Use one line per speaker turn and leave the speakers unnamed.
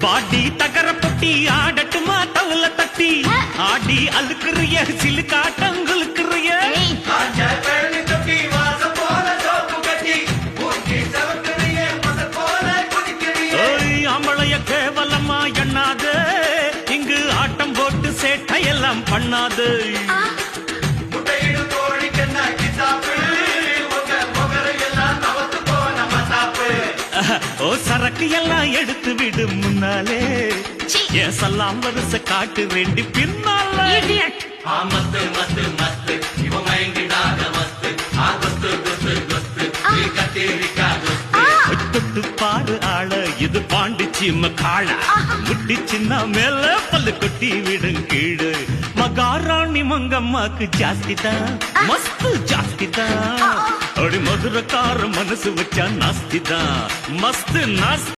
பாடி தகர பொட்டி ஆடட்டுமா தவுல தட்டி ஆடி அழுக்குறிய சிலுக்காட்டங்களுக்குறிய ஆம்பளைய கேவலமா எண்ணாது இங்கு ஆட்டம் போட்டு சேட்டையெல்லாம் பண்ணாது ஓ சரக்கு எல்லாம் எடுத்து விடு முன்னாலே ஏசல்லாம் வருஷ காட்டு வேண்டி பின்னாலே மஸ்து மஸ்து மஸ்து இவ மயங்கிடாத மஸ்து ஆகஸ்து குஸ்து குஸ்து நீ கத்தேரிக்கா தொட்டு பாரு ஆள இது பாண்டிச்சிம்ம காள முட்டி சின்ன மேல பல்லு கொட்டி விடும் கீழு மகாராணி மங்கம்மாக்கு ஜாஸ்திதான் மஸ்து ஜாஸ்திதான் அடி மதுரக்கார மனசு வச்சா நாஸ்திதான் மஸ்து நாஸ்தி